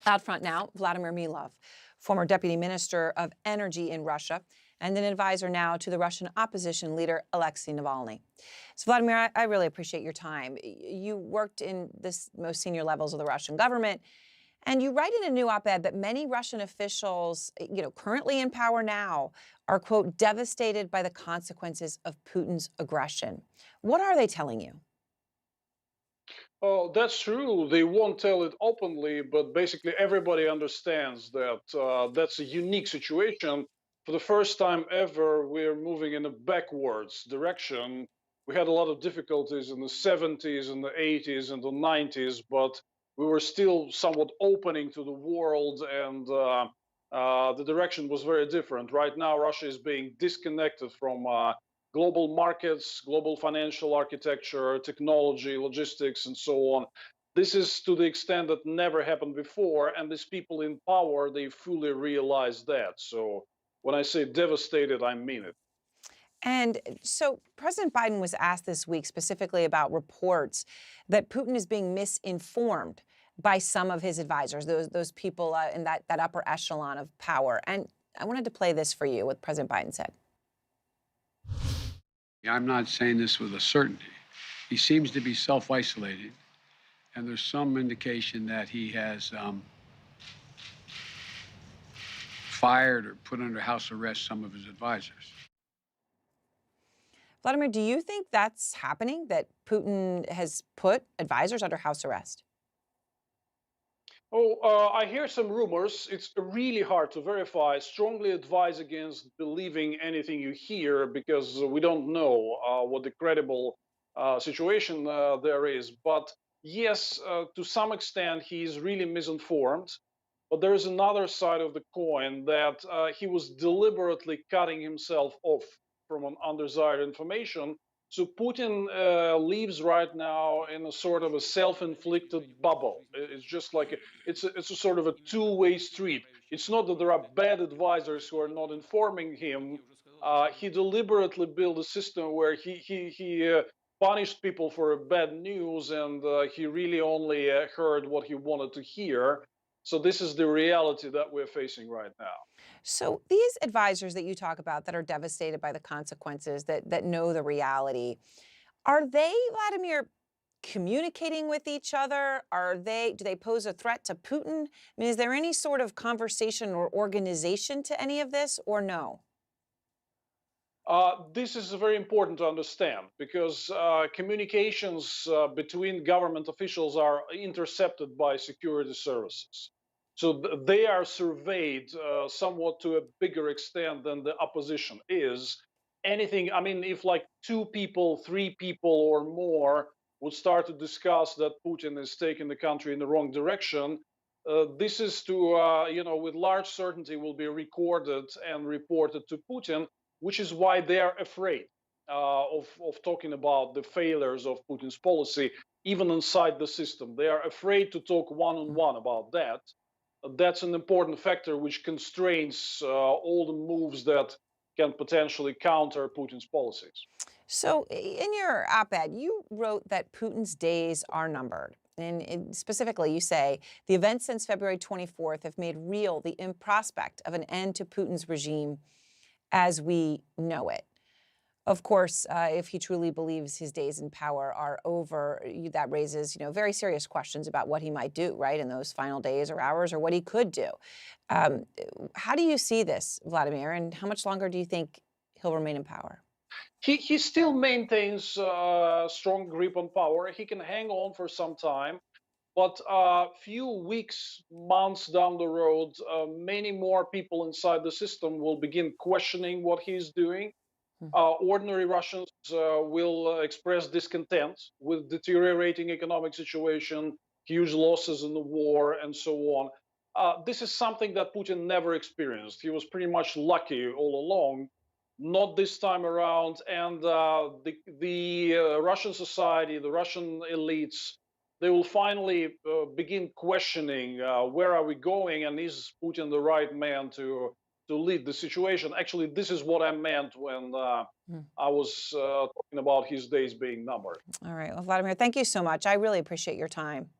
Out front now, Vladimir Milov, former deputy minister of energy in Russia and an advisor now to the Russian opposition leader, Alexei Navalny. So, Vladimir, I really appreciate your time. You worked in this most senior levels of the Russian government, and you write in a new op-ed that many Russian officials, currently in power now, are, quote, devastated by the consequences of Putin's aggression. What are they telling you? Oh, that's true. They won't tell it openly, but basically everybody understands that that's a unique situation. For the first time ever, we're moving in a backwards direction. We had a lot of difficulties in the 70s and the 80s and the 90s, but we were still somewhat opening to the world, and the direction was very different. Right now, Russia is being disconnected from global markets, global financial architecture, technology, logistics, and so on. This is to the extent that never happened before, and these people in power, they fully realize that. So when I say devastated, I mean it. And so President Biden was asked this week specifically about reports that Putin is being misinformed by some of his advisors, those people in that upper echelon of power. And I wanted to play this for you, what President Biden said. I'm not saying this with a certainty. He seems to be self-isolated, and there's some indication that he has fired or put under house arrest some of his advisors. Vladimir, do you think that's happening, that Putin has put advisors under house arrest? Oh, I hear some rumors. It's really hard to verify. Strongly advise against believing anything you hear because we don't know what the credible situation there is. But yes, to some extent, he's really misinformed. But there is another side of the coin that he was deliberately cutting himself off from an undesired information. So Putin lives right now in a sort of a self-inflicted bubble. It's just like it's a sort of a two-way street. It's not that there are bad advisors who are not informing him. He deliberately built a system where he punished people for bad news, and he really only heard what he wanted to hear. So this is the reality that we're facing right now. So these advisors that you talk about that are devastated by the consequences, that know the reality, are they, Vladimir, communicating with each other? Do they pose a threat to Putin? I mean, is there any sort of conversation or organization to any of this, or no? This is very important to understand because communications between government officials are intercepted by security services. So they are surveyed somewhat to a bigger extent than the opposition is. Anything, I mean, if like two people, three people, or more would start to discuss that Putin is taking the country in the wrong direction, this is to, with large certainty will be recorded and reported to Putin, which is why they are afraid of talking about the failures of Putin's policy, even inside the system. They are afraid to talk one on one about that. That's an important factor which constrains all the moves that can potentially counter Putin's policies. So in your op-ed, you wrote that Putin's days are numbered. And specifically, you say the events since February 24th have made real the prospect of an end to Putin's regime as we know it. Of course, if he truly believes his days in power are over, that raises, very serious questions about what he might do, right, in those final days or hours, or what he could do. Um, how do you see this, Vladimir, and how much longer do you think he'll remain in power? He still maintains a strong grip on power. He can hang on for some time. But a few weeks, months down the road, many more people inside the system will begin questioning what he's doing. Ordinary Russians will express discontent with deteriorating economic situation, huge losses in the war, and so on. This is something that Putin never experienced. He was pretty much lucky all along. Not this time around, and the Russian society, the Russian elites, they will finally begin questioning where are we going, and is Putin the right man to lead the situation? Actually, this is what I meant when Mm. I was talking about his days being numbered. All right. Well, Vladimir, thank you so much. I really appreciate your time.